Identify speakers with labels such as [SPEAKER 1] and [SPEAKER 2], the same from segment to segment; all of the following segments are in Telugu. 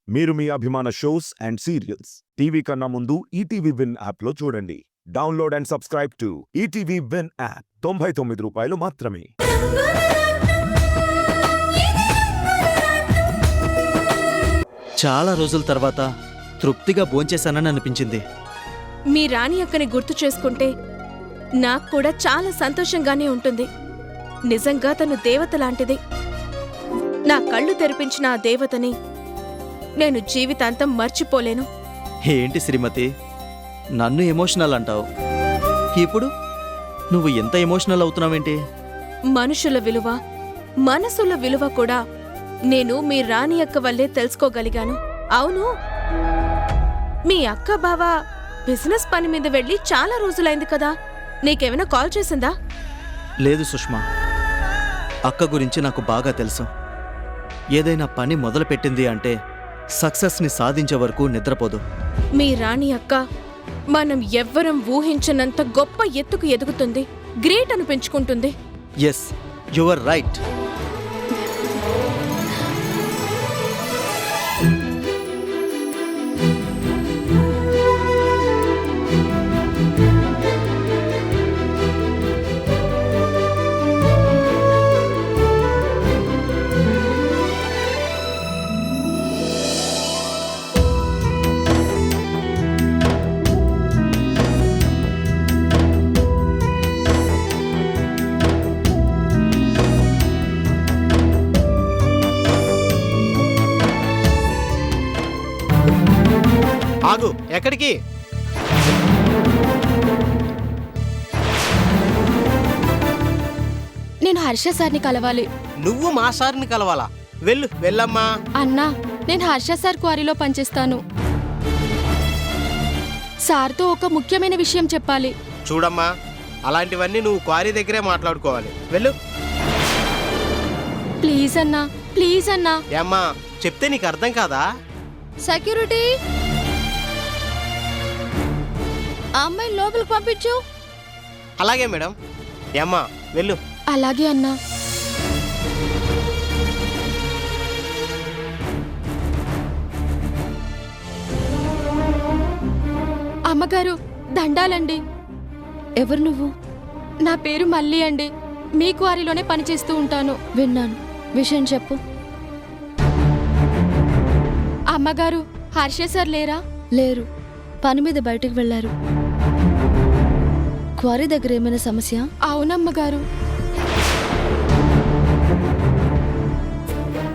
[SPEAKER 1] మీరు మీ అభిమాన షోస్ అండ్ సీరియల్స్ టీవీ కన్నా ముందు ఈటీవీ విన్ యాప్లో చూడండి. Download and subscribe to ETV win app. 99 రూపాయలు మాత్రమే.
[SPEAKER 2] చాలా రోజుల తర్వాత తృప్తిగా భోంచేశానని అనిపించింది.
[SPEAKER 3] మీ రాణి అక్కని గుర్తు చేసుకుంటే నాకు కూడా చాలా సంతోషంగానే ఉంటుంది. నిజంగా తను దేవత లాంటిది. నా కళ్ళు తెరిపించిన ఆ దేవతని నేను జీవితాంతం మర్చిపోలేను.
[SPEAKER 2] ఏంటి శ్రీమతి, నన్ను ఎమోషనల్ అంటావు, ఇప్పుడు నువ్వు ఎంత ఎమోషనల్ అవుతున్నావేంటి?
[SPEAKER 3] మనుషుల విలువ, మనసుల విలువ కూడా నేను మీ రాణి అక్క వల్లే తెలుసుకోగలిగాను. అవును, మీ అక్క బావ బిజినెస్ పని మీద వెళ్ళి చాలా రోజులైంది కదా, నీకేమైనా కాల్ చేసిందా?
[SPEAKER 2] లేదు సుష్మా, అక్క గురించి నాకు బాగా తెలుసు. ఏదైనా పని మొదలుపెట్టింది అంటే సక్సెస్ని సాధించే వరకు నిద్రపోదు.
[SPEAKER 3] మీ రాణి అక్క మనం ఎవ్వరం ఊహించనంత గొప్ప ఎత్తుకు ఎదుగుతుంది, గ్రేట్ అని పెంచుకుంటుంది.
[SPEAKER 2] Yes, you are right.
[SPEAKER 4] ఆగు, ఎక్కడికి?
[SPEAKER 5] నేను హర్ష సార్ని కలవాలి.
[SPEAKER 4] నువ్వు మా సార్ని కలవాలా? వెళ్ళమ్మా.
[SPEAKER 5] అన్నా, నేను హర్ష సార్ క్వారీలో పనిచేస్తాను. సార్తో ఒక ముఖ్యమైన విషయం చెప్పాలి.
[SPEAKER 4] చూడమ్మా, అలాంటివన్నీ నువ్వు క్వారీ దగ్గరే మాట్లాడుకోవాలి. వెళ్ళు.
[SPEAKER 5] ప్లీజ్ అన్నా, ప్లీజ్ అన్నా.
[SPEAKER 4] ఏమ్మా, చెప్తే నీకు అర్థం కాదా?
[SPEAKER 5] సెక్యూరిటీ, ఆ అమ్మాయి లోపలికి పంపించు.
[SPEAKER 4] అలాగే మేడం. ఏమ్మా, వెళ్ళు.
[SPEAKER 5] అలాగే అన్నా. అమ్మగారు, దండాలండి.
[SPEAKER 6] ఎవరు నువ్వు?
[SPEAKER 5] నా పేరు మల్లి అండి. మీ క్వారీలోనే పనిచేస్తూ ఉంటాను.
[SPEAKER 6] విన్నాను, విషయం చెప్పు.
[SPEAKER 5] అమ్మగారు, హర్ష సార్ లేరా?
[SPEAKER 6] లేరు, పని మీద బయటికి వెళ్లారు. క్వారీ దగ్గర ఏమైనా సమస్య?
[SPEAKER 5] అవునమ్మగారు,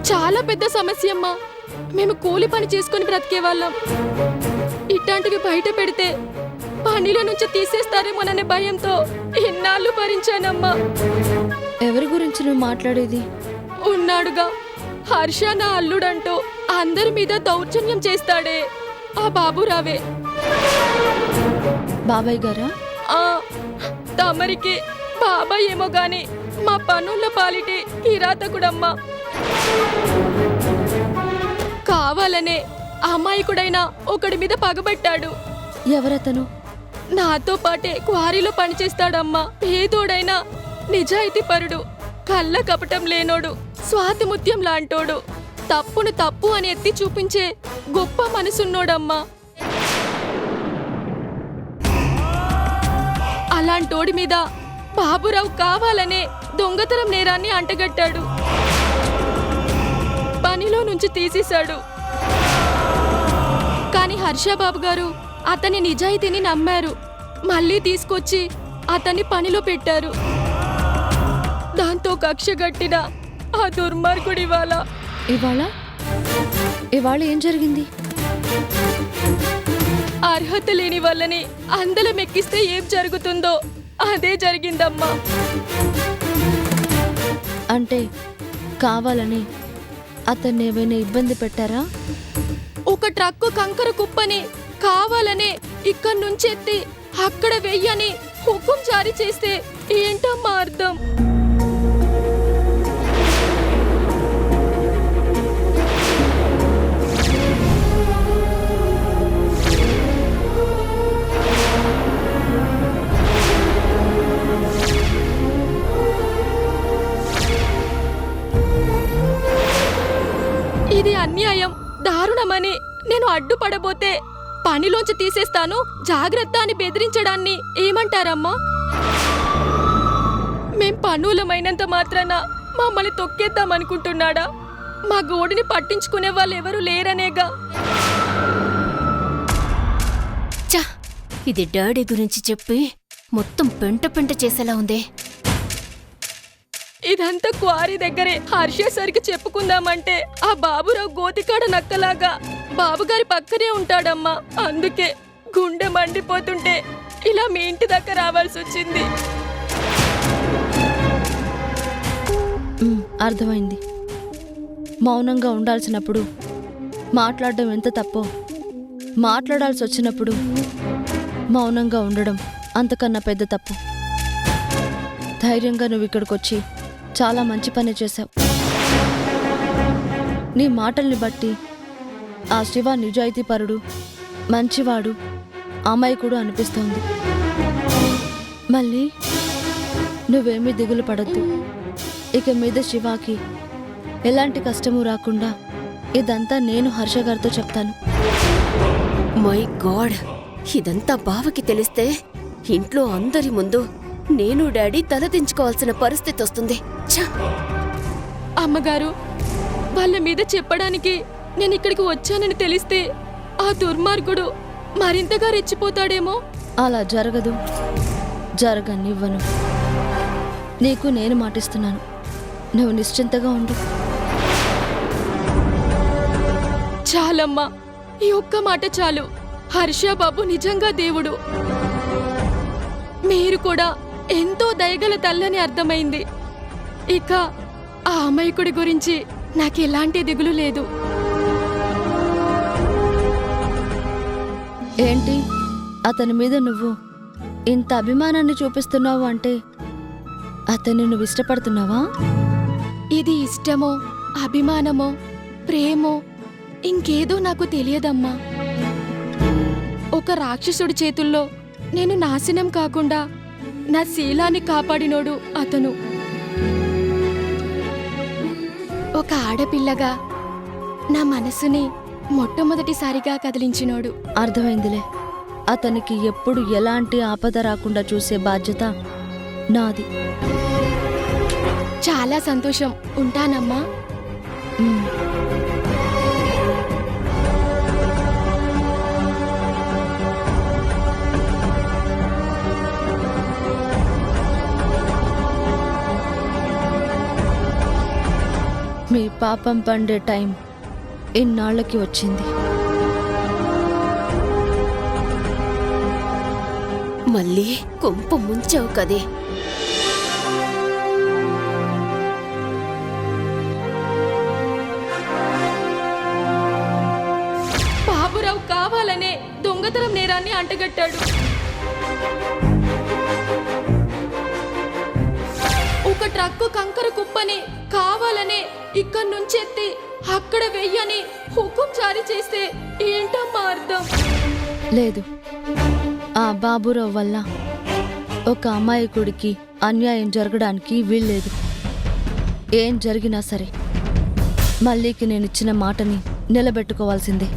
[SPEAKER 5] చాలా పెద్ద సమస్య అమ్మా. మేము కూలి పని చేసుకుని బ్రతికేవాళ్ళం. ఇట్లాంటివి బయట పెడితే పనిలో నుంచి తీసేస్తారేమోననే భయంతో ఇన్నాళ్ళు భరించానమ్మా.
[SPEAKER 6] ఎవరి గురించి నువ్వు మాట్లాడేది?
[SPEAKER 5] ఉన్నాడుగా, హర్ష నా అల్లుడంటూ అందరి మీద దౌర్జన్యం చేస్తాడే ఆ బాబురావే.
[SPEAKER 6] బాబాయ్ గారా?
[SPEAKER 5] ఆ, తమరికి బాబాయ్ ఏమో గాని మా పనుల పాలిటి కిరాతకుడమ్మా. కావాలనే అమాయకుడైనా ఒకడి మీద పగబట్టాడు.
[SPEAKER 6] ఎవరతను?
[SPEAKER 5] నాతో పాటే క్వారీలో పనిచేస్తాడమ్మా. పేదోడైనా నిజాయితీ పరుడు, కళ్ళ కపటం లేనోడు, స్వాతిముత్యం లాంటోడు, తప్పును తప్పు అని ఎత్తి చూపించే గొప్ప మనసున్నోడమ్మా. అలాంటోడి మీద బాబురావు కావాలనే దొంగతనం నేరాన్ని అంటగట్టాడు. పనిలో నుంచి తీసేశాడు. కాని హర్షబాబు గారు అతని నిజాయితీని నమ్మారు. మళ్ళీ తీసుకొచ్చి అతన్ని పనిలో పెట్టారు. దాంతో కక్ష గట్టిన ఆ దుర్మార్గుడి
[SPEAKER 6] ఇవాళ ఏం జరిగింది?
[SPEAKER 5] అర్హత లేని వాళ్ళని అందలం ఎక్కిస్తే ఏం జరుగుతుందో అదే జరిగిందమ్మా.
[SPEAKER 6] అంటే కావాలని అతన్ని ఏమైనా ఇబ్బంది పెట్టారా?
[SPEAKER 5] ఒక ట్రక్కు కంకర కుప్పని కావాలనే ఇక్కడి నుంచి ఎత్తి అక్కడ వెయ్యని హుకుం జారీ చేస్తే ఏంటమ్మా అర్థం? ఇది అన్యాయం, దారుణమని చేస్తానని నేను అడ్డుపడబోతే పనిలోంచి తీసేస్తాను జాగ్రత్త అని బెదిరించడాన్ని ఏమంటారమ్మా? మేం పనులమైనంత మాత్రాన మమ్మల్ని తొక్కేద్దామనుకుంటున్నాడా? మా గోడిని పట్టించుకునే వాళ్ళు ఎవరూ లేరనేగా.
[SPEAKER 7] చా, ఇది డాడీ గురించి చెప్పి మొత్తం పెంట పెంట చేసేలా ఉందే.
[SPEAKER 5] ఇదంతా క్వారీ దగ్గరే హర్ష సరికి చెప్పుకుందామంటే ఆ బాబురావు గోతికాడ నక్కలాగా బాబుగారి పక్కనే ఉంటాడమ్మా. అందుకే గుండె మండిపోతుంటే ఇలా మీ ఇంటి దాకా రావాల్సి వచ్చింది.
[SPEAKER 6] అర్థమైంది. మౌనంగా ఉండాల్సినప్పుడు మాట్లాడడం ఎంత తప్పో, మాట్లాడాల్సి వచ్చినప్పుడు మౌనంగా ఉండడం అంతకన్నా పెద్ద తప్పు. ధైర్యంగా నువ్వు ఇక్కడికొచ్చి చాలా మంచి పని చేశావు. నీ మాటల్ని బట్టి ఆ శివ నిజాయితీపరుడు, మంచివాడు, అమాయకుడు అనిపిస్తోంది. మళ్ళీ నువ్వేమీ దిగులు పడద్దు. ఇక మీద శివాకి ఎలాంటి కష్టము రాకుండా ఇదంతా నేను హర్ష గారితో చెప్తాను.
[SPEAKER 7] మై గాడ్, ఇదంతా బావకి తెలిస్తే ఇంట్లో అందరి ముందు నేను డాడీ తలదించుకోవాల్సిన పరిస్థితి వస్తుంది. ఛ!
[SPEAKER 5] అమ్మగారు, వాళ్ళ మీద చెప్పడానికి నేను ఇక్కడికి వచ్చానని తెలిస్తే ఆ దుర్మార్గుడు మరింతగా రెచ్చిపోతాడేమో.
[SPEAKER 6] అలా జరగదు, జరగనివ్వను. నీకు నేను మాటిస్తున్నాను. నువ్వు నిశ్చింతగా ఉండు.
[SPEAKER 5] చాలమ్మా, ఈ ఒక్క మాట చాలు. హర్ష బాబు నిజంగా దేవుడు. మీరు కూడా ఎంతో దయగల తల్లని అర్థమైంది. ఇక ఆ అమాయకుడి గురించి నాకెలాంటి దిగులు లేదు.
[SPEAKER 6] ఏంటి, అతని మీద నువ్వు ఇంత అభిమానాన్ని చూపిస్తున్నావు అంటే అతన్ని నువ్వు ఇష్టపడుతున్నావా?
[SPEAKER 5] ఇది ఇష్టమో, అభిమానమో, ప్రేమో ఇంకేదో నాకు తెలియదమ్మా. ఒక రాక్షసుడి చేతుల్లో నేను నాశనం కాకుండా నా శీలాన్ని కాపాడినోడు అతను. ఒక ఆడపిల్లగా నా మనసుని మొట్టమొదటిసారిగా కదిలించినోడు.
[SPEAKER 6] అర్థమైందిలే. అతనికి ఎప్పుడు ఎలాంటి ఆపద రాకుండా చూసే బాధ్యత నాది.
[SPEAKER 5] చాలా సంతోషం. ఉంటానమ్మా.
[SPEAKER 6] ఉమ్. మీ పాపం పండే టైం ఇన్నాళ్ళకి వచ్చింది.
[SPEAKER 7] మళ్ళీ కొంప ముంచావు కదే.
[SPEAKER 5] బాబురావు కావాలనే దొంగతనం నేరాన్ని అంటగట్టాడు. ఒక ట్రక్కు కంకర కుప్పని కావాలనే ఇక్కడి నుంచెత్తి అక్కడ వెయ్యని హుకుం జారీ చేస్తే ఏంటమ్మా అర్థం?
[SPEAKER 6] లేదు, ఆ బాబురావు వల్ల ఒక అమాయకుడికి అన్యాయం జరగడానికి వీల్లేదు. ఏం జరిగినా సరే మళ్ళీకి నేనిచ్చిన మాటని నిలబెట్టుకోవాల్సిందే.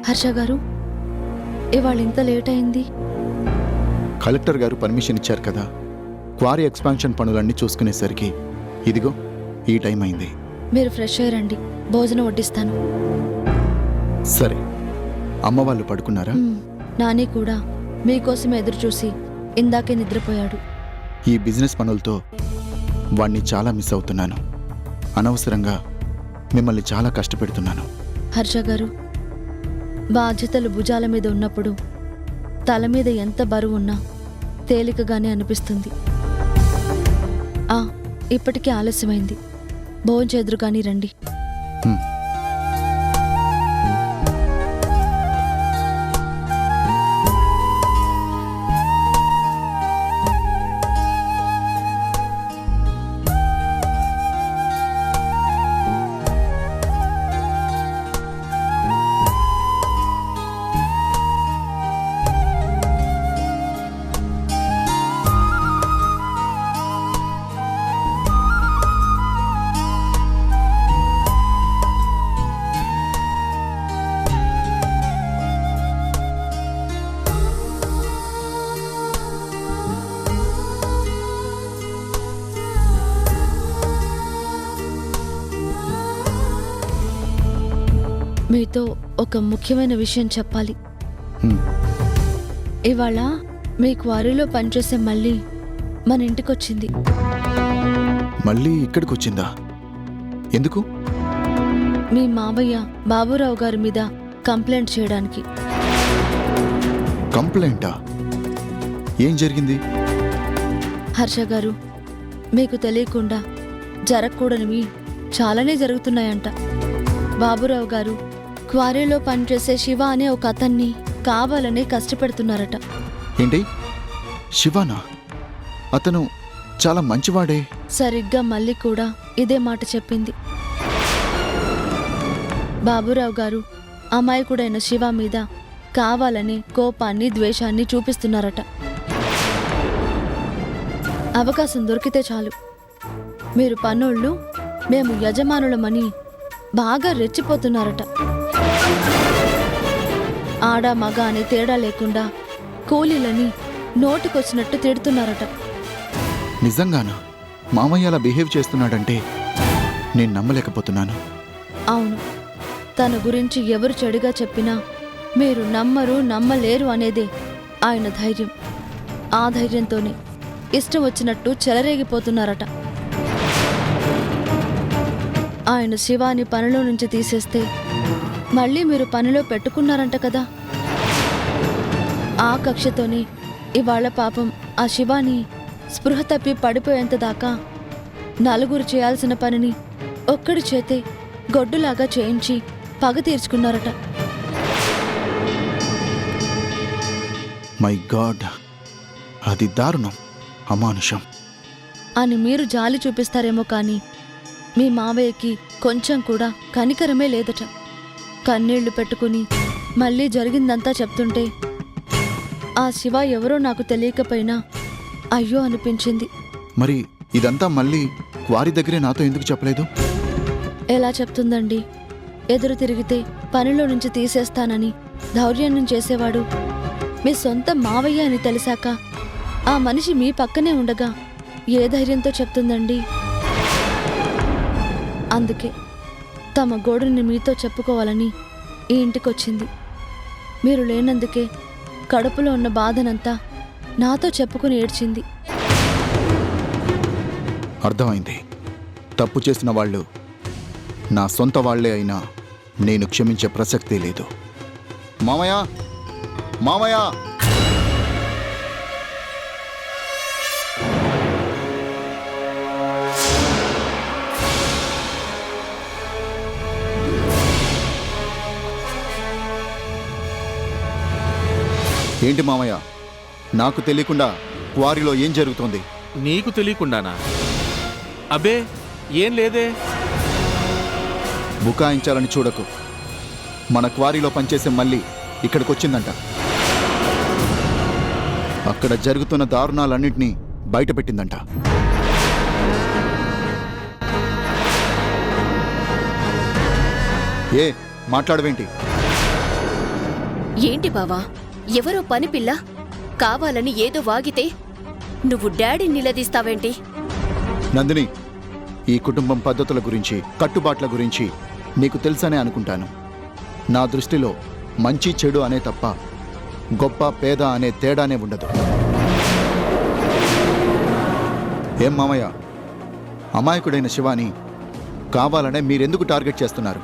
[SPEAKER 6] హర్ష గారు, ఇవాళ ఇంత లేట్ అయింది?
[SPEAKER 8] కలెక్టర్ గారు పర్మిషన్ ఇచ్చారు కదా, క్వారీ ఎక్స్పాన్షన్ పనులన్నీ చూసుకునేసరికి ఇదిగో ఈ టైం అయింది.
[SPEAKER 6] మీరు ఫ్రెష్ అయ్యారండి, భోజనం వడ్డిస్తాను.
[SPEAKER 8] సరే, అమ్మ వాళ్ళు పడుకున్నారా?
[SPEAKER 6] నాని కూడా మీకోసం ఎదురు చూసి ఇందాకే నిద్రపోయాడు.
[SPEAKER 8] ఈ బిజినెస్ పనులతో వాణ్ణి చాలా మిస్ అవుతున్నాను. అనవసరంగా మిమ్మల్ని చాలా కష్టపెడుతున్నాను.
[SPEAKER 6] హర్ష గారు, బాధ్యతలు భుజాల మీద ఉన్నప్పుడు తల మీద ఎంత బరువున్నా తేలికగానే అనిపిస్తుంది. ఇప్పటికే ఆలస్యమైంది, భోంచేదురు కానీ రండి.
[SPEAKER 8] హ్మ్.
[SPEAKER 6] మీతో ఒక ముఖ్యమైన విషయం చెప్పాలి.
[SPEAKER 8] హ్మ్.
[SPEAKER 6] ఇవాళ మీ క్వారీలో పనిచేసే మళ్ళీ మన ఇంటికొచ్చింది.
[SPEAKER 8] మళ్ళీ ఇక్కడికి వచ్చిందా? ఎందుకు?
[SPEAKER 6] మీ మావయ్య బాబురావు గారి మీద కంప్లైంట్ చేయడానికి.
[SPEAKER 8] కంప్లైంటా? ఏం జరిగింది?
[SPEAKER 6] హర్ష గారు, మీకు తెలియకుండా జరగకూడనివి చాలానే జరుగుతున్నాయంట. బాబురావు గారు క్వారీలో పనిచేసే శివ అనే ఒక అతన్ని కావాలనే కష్టపెడుతున్నారట.
[SPEAKER 8] ఏంటి? శివానా? అతను చాలా మంచివాడే.
[SPEAKER 6] సరిగ్గా మళ్ళీ కూడా ఇదే మాట చెప్పింది. బాబురావు గారు అమాయకుడైన శివ మీద కావాలని కోపాన్ని ద్వేషాన్ని చూపిస్తున్నారట. అవకాశం దొరికితే చాలు మీరు పనోళ్ళు, మేము యజమానులమని బాగా రెచ్చిపోతున్నారట. ఆడ మగ అనే తేడా లేకుండా కూలీలని నోటికొచ్చినట్టు తిడుతున్నారట.
[SPEAKER 8] నిజంగానా? మామయ్య అలా బిహేవ్ చేస్తున్నాడంటే నేను నమ్మలేకపోతున్నాను.
[SPEAKER 6] అవును, తన గురించి ఎవరు చెడుగా చెప్పినా మీరు నమ్మరు, నమ్మలేరు అనేదే ఆయన ధైర్యం. ఆ ధైర్యంతోనే ఇష్టం వచ్చినట్టు చెలరేగిపోతున్నారట. ఆయన శివాని పనిలో నుంచి తీసేస్తే మళ్ళీ మీరు పనిలో పెట్టుకున్నారంట కదా. ఆ కక్షతోనే ఇవాళ పాపం ఆ శివాని స్పృహ తప్పి పడిపోయేంత దాకా నలుగురు చేయాల్సిన పనిని ఒక్కడి చేతే గొడ్డులాగా చేయించి పగ తీర్చుకున్నారట.
[SPEAKER 8] మై గాడ్, అది దారుణం, అమానుషం.
[SPEAKER 6] అని మీరు జాలి చూపిస్తారేమో కానీ మీ మావయ్యకి కొంచెం కూడా కనికరమే లేదట. కన్నీళ్లు పెట్టుకుని మళ్ళీ జరిగిందంతా చెప్తుంటే ఆ శివ ఎవరో నాకు తెలియకపోయినా అయ్యో అనిపించింది.
[SPEAKER 8] మరి ఇదంతా మళ్ళీ క్వారీ దగ్గరే నాతో ఎందుకు చెప్పలేదు?
[SPEAKER 6] ఎలా చెప్తుందండి? ఎదురు తిరిగితే పనిలో నుంచి తీసేస్తానని దౌర్జన్యం చేసేవాడు మీ సొంత మావయ్య అని తెలిసాక ఆ మనిషి మీ పక్కనే ఉండగా ఏ ధైర్యంతో చెప్తుందండి? అందుకే తమ గోడుని మీతో చెప్పుకోవాలని ఈ ఇంటికొచ్చింది. మీరు లేనందుకే కడుపులో ఉన్న బాధనంతా నాతో చెప్పుకుని ఏడ్చింది.
[SPEAKER 8] అర్థమైంది. తప్పు చేసిన వాళ్ళు నా సొంత వాళ్లే అయినా నేను క్షమించే ప్రసక్తే లేదు. మామయ్య, మామయ్య! ఏంటి మామయ్య, నాకు తెలియకుండా క్వారీలో ఏం జరుగుతోంది?
[SPEAKER 9] నీకు తెలియకుండానా? అబ్బే ఏం లేదే.
[SPEAKER 8] బుకాయించాలని చూడకు. మన క్వారీలో పనిచేసే మళ్ళీ ఇక్కడికొచ్చిందంట. అక్కడ జరుగుతున్న దారుణాలన్నింటినీ బయటపెట్టిందంట. ఏ మాట్లాడవేంటి?
[SPEAKER 7] ఏంటి బావా, ఎవరో పని పిల్ల కావాలని ఏదో వాగితే నువ్వు డాడీ నిలదీస్తావేంటి?
[SPEAKER 8] నందిని, ఈ కుటుంబం పద్ధతుల గురించి, కట్టుబాట్ల గురించి నీకు తెలుసనే అనుకుంటాను. నా దృష్టిలో మంచి చెడు అనే తప్ప గొప్ప పేద అనే తేడానే ఉండదు. ఏం మామయ్య, అమాయకుడైన శివాని కావాలనే మీరెందుకు టార్గెట్ చేస్తున్నారు?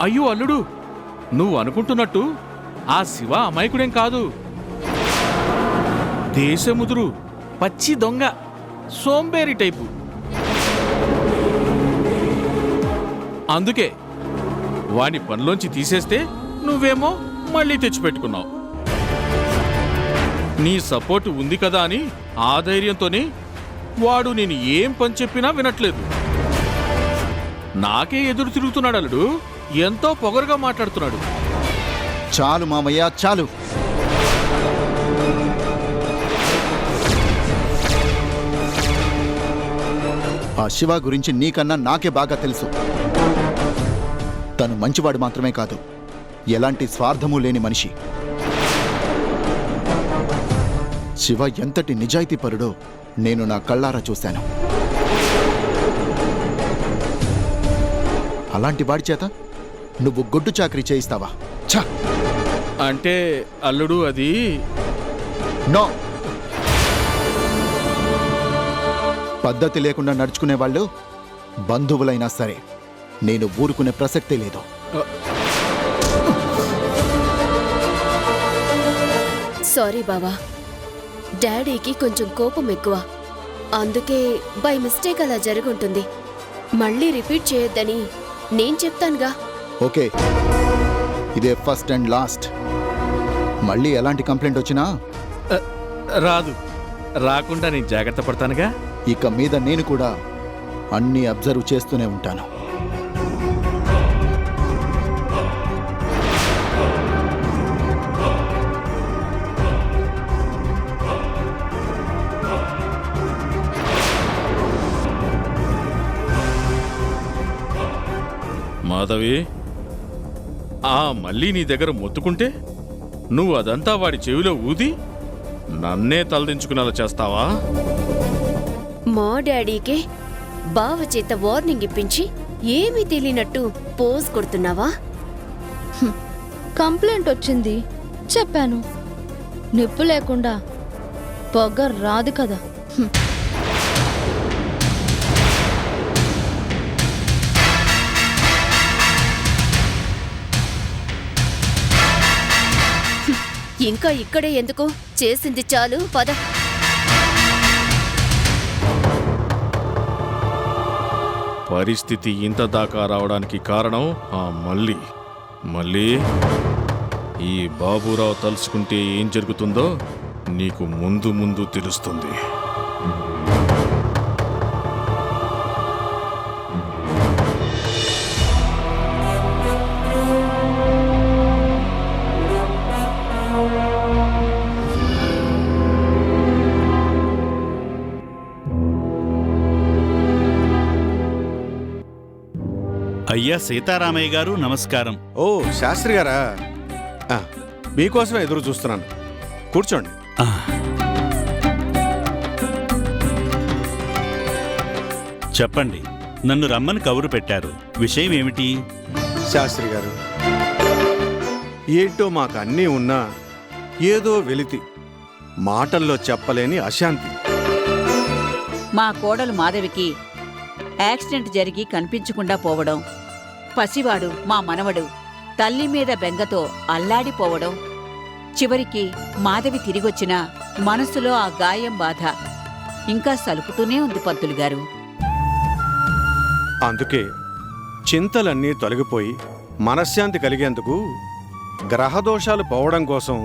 [SPEAKER 9] అయ్యో అల్లుడు, నువ్వు అనుకుంటున్నట్టు ఆ శివ అమాయకుడేం కాదు. దేశముదురు, పచ్చి దొంగ, సోంబేరి టైపు. అందుకే వాని పనిలోంచి తీసేస్తే నువ్వేమో మళ్ళీ తెచ్చిపెట్టుకున్నావు. నీ సపోర్టు ఉంది కదా అని ఆ ధైర్యంతోనే వాడు నేను ఏం పని చెప్పినా వినట్లేదు. నాకే ఎదురు తిరుగుతున్నాడు అల్లుడు. ఎంతో పొగరుగా మాట్లాడుతున్నాడు.
[SPEAKER 8] చాలు మామయ్య, చాలు. ఆ శివ గురించి నీకన్నా నాకే బాగా తెలుసు. తను మంచివాడు మాత్రమే కాదు, ఎలాంటి స్వార్థమూ లేని మనిషి. శివ ఎంతటి నిజాయితీపరుడో నేను నా కళ్ళారా చూశాను. అలాంటి వాడి చేత నువ్వు గొడ్డు చాకరీ చేయిస్తావా? ఛ!
[SPEAKER 9] అంటే అల్లుడు అది
[SPEAKER 8] నో! పద్ధతి లేకుండా నడుచుకునే వాళ్ళు బంధువులైనా సరే నేను ఊరుకునే ప్రసక్తే లేదు.
[SPEAKER 7] సారీ బావా, డాడీకి కొంచెం కోపం ఎక్కువ, అందుకే బై మిస్టేక్ అలా జరుగుంటుంది. మళ్ళీ రిపీట్ చేయొద్దని నేను చెప్తానుగా.
[SPEAKER 8] ఓకే, ఇదే ఫస్ట్ అండ్ లాస్ట్. మళ్ళీ ఎలాంటి కంప్లైంట్ వచ్చినా
[SPEAKER 9] రాదు. రాకుండా నేను జాగ్రత్త పడతానుగా.
[SPEAKER 8] ఇక మీద నేను కూడా అన్నీ అబ్జర్వ్ చేస్తూనే ఉంటాను.
[SPEAKER 9] మాధవి, మళ్ళీ నీ దగ్గర మొత్తుకుంటే నువ్వు అదంతా వాడి చెవిలో ఊది నన్నే తలదించుకునేలా చేస్తావా?
[SPEAKER 7] మా డాడీకే బావ చేత వార్నింగ్ ఇప్పించి ఏమీ తెలియనట్టు పోజ్ కొడుతున్నావా?
[SPEAKER 6] కంప్లైంట్ వచ్చింది చెప్పాను. నిప్పు లేకుండా పొగ రాదు కదా.
[SPEAKER 7] ఇంకా ఇక్కడే ఎందుకు? చేసింది చాలు, పద.
[SPEAKER 9] పరిస్థితి ఇంత దాకా రావడానికి కారణం మళ్ళీ ఈ బాబురావు తలుచుకుంటే ఏం జరుగుతుందో నీకు ముందు ముందు తెలుస్తుంది.
[SPEAKER 10] అయ్యా సీతారామయ్య గారు నమస్కారం.
[SPEAKER 11] ఓ శాస్త్రి గారా, మీకోసమే ఎదురు చూస్తున్నాను. కూర్చోండి.
[SPEAKER 10] చెప్పండి, నన్ను రమ్మని కబురు పెట్టారు. విషయం ఏమిటి?
[SPEAKER 11] శాస్త్రి గారు, ఏంటో మాకు అన్నీ ఉన్నా ఏదో వెలితి, మాటల్లో చెప్పలేని అశాంతి.
[SPEAKER 12] మా కోడలు మాధవికి యాక్సిడెంట్ జరిగి కనిపించకుండా పోవడం, పసివాడు మా మనవడు తల్లి మీద బెంగతో అల్లాడిపోవడం, చివరికి మాధవి తిరిగొచ్చినా మనసులో ఆ గాయం బాధ ఇంకా సలుపుతూనే ఉంది పంతులు గారు.
[SPEAKER 11] అందుకే చింతలన్నీ తొలగిపోయి మనశ్శాంతి కలిగేందుకు గ్రహదోషాలు పోవడం కోసం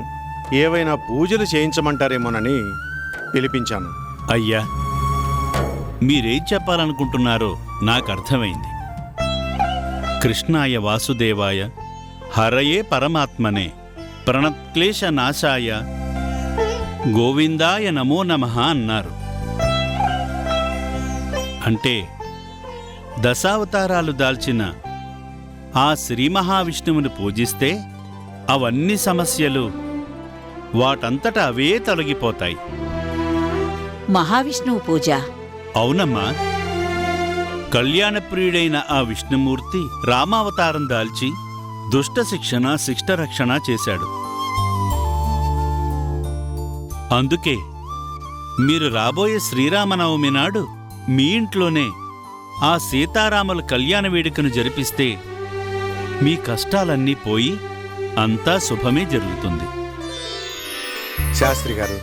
[SPEAKER 11] ఏవైనా పూజలు చేయించమంటారేమోనని పిలిపించాను.
[SPEAKER 10] అయ్యా, మీరేం చెప్పాలనుకుంటున్నారో నాకు అర్థమైంది. కృష్ణాయ వాసుదేవాయ హరయే పరమాత్మనే ప్రణక్లేశ నాశాయ గోవిందాయ నమో నమః అన్నారు. అంటే దశావతారాలు దాల్చిన ఆ శ్రీ మహావిష్ణువుని పూజిస్తే అవన్నీ సమస్యలు వాటంతట అవే తొలగిపోతాయి.
[SPEAKER 12] మహావిష్ణువు పూజ?
[SPEAKER 10] అవునమ్మా. కళ్యాణప్రియుడైన ఆ విష్ణుమూర్తి రామావతారం దాల్చి దుష్ట శిక్షణ శిష్టరక్షణ చేశాడు. అందుకే మీరు రాబోయే శ్రీరామనవమి నాడు మీ ఇంట్లోనే ఆ సీతారాముల కళ్యాణ వేడుకను జరిపిస్తే మీ కష్టాలన్నీ పోయి అంతా శుభమే జరుగుతుంది.
[SPEAKER 11] శాస్త్రి గారు,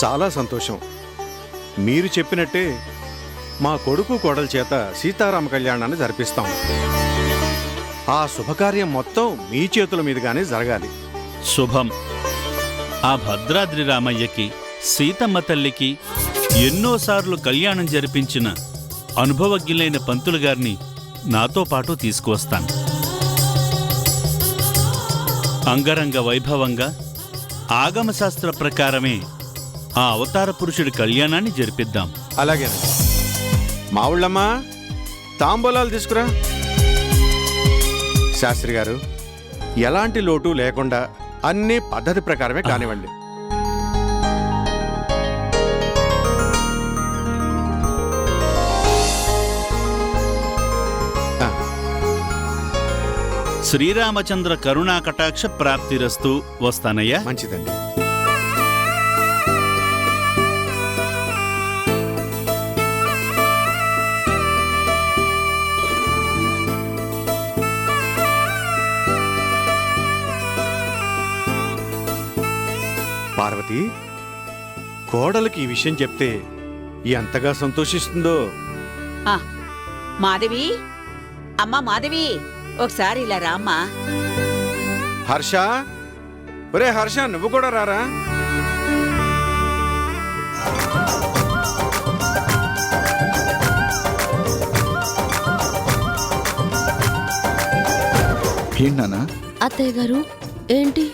[SPEAKER 11] చాలా సంతోషం. మీరు చెప్పినట్టే మా కొడుకు కోడల చేత సీతారామ కళ్యాణాన్ని జరిపిస్తాం. ఆ శుభకార్యం మొత్తం మీ చేతుల మీదుగానే జరగాలి.
[SPEAKER 10] శుభం. ఆ భద్రాద్రి రామయ్యకి సీతమ్మ తల్లికి ఎన్నోసార్లు కళ్యాణం జరిపించిన అనుభవజ్ఞులైన పంతులు గారిని నాతో పాటు తీసుకువస్తాను. అంగరంగ వైభవంగా ఆగమశాస్త్ర ప్రకారమే ఆ అవతార పురుషుడి కళ్యాణాన్ని జరిపిద్దాం.
[SPEAKER 11] అలాగేనండి. మా ఊళ్ళమ్మా, తాంబూలాలు తీసుకురా. శాస్త్రి గారు, ఎలాంటి లోటు లేకుండా అన్ని పద్ధతి ప్రకారమే కానివ్వండి.
[SPEAKER 10] శ్రీరామచంద్ర కరుణా కటాక్ష ప్రాప్తిరస్తు. వస్తానయ్యా.
[SPEAKER 11] మంచిదండి. పార్వతి, కోడలికి ఈ విషయం చెప్తే ఎంతగా సంతోషిస్తుందో.
[SPEAKER 12] ఆ, మాధవి, అమ్మా మాధవి, ఒకసారి ఇలా రామ్మా.
[SPEAKER 11] హర్ష, ఒరే హర్ష, నువ్వు కూడా రారా.
[SPEAKER 8] ఏంటి నాన్న?
[SPEAKER 6] అత్తయ్య గారు ఏంటి?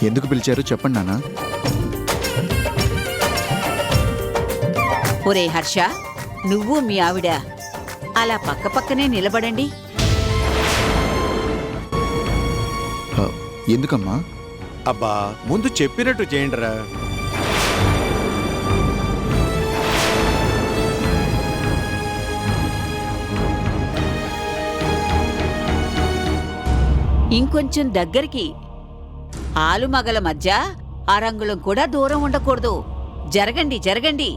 [SPEAKER 8] ఎందుకు పిలిచారు చెప్పండి నాన్న.
[SPEAKER 12] ఒరే హర్ష, నువ్వు మీ ఆవిడ అలా పక్కపక్కనే నిలబడండి.
[SPEAKER 8] ఎందుకమ్మా?
[SPEAKER 11] అబ్బా, ముందు చెప్పినట్టు చేయండిరా.
[SPEAKER 12] ఇంకొంచెం దగ్గరికి. ఆలుమగల మధ్య అరంగుళం కూడా దూరం ఉండకూడదు. జరగండి జరగండి.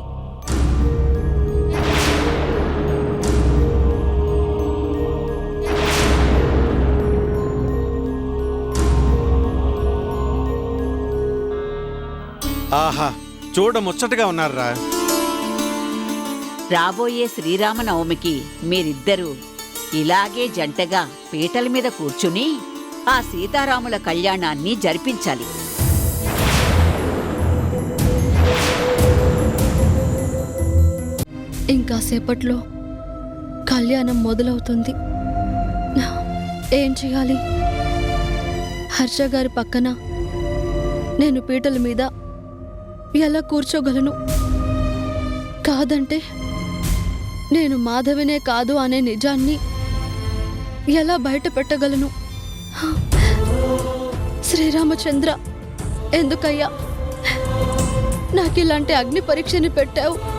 [SPEAKER 11] ఆహా, చూడ ముచ్చటగా ఉన్నారా.
[SPEAKER 12] రాబోయే శ్రీరామనవమికి మీరిద్దరూ ఇలాగే జంటగా పీటల మీద కూర్చుని ఆ సీతారాముల కళ్యాణాన్ని జరిపించాలి.
[SPEAKER 6] ఇంకా సేపట్లో కళ్యాణం మొదలవుతుంది. ఏం చేయాలి? హర్ష గారి పక్కన నేను పీటల మీద ఎలా కూర్చోగలను? కాదంటే నేను మాధవినే కాదు అనే నిజాన్ని ఎలా బయట పెట్టగలను? శ్రీరామచంద్ర, ఎందుకయ్యా నాకిలాంటి అగ్ని పరీక్షని పెట్టావు?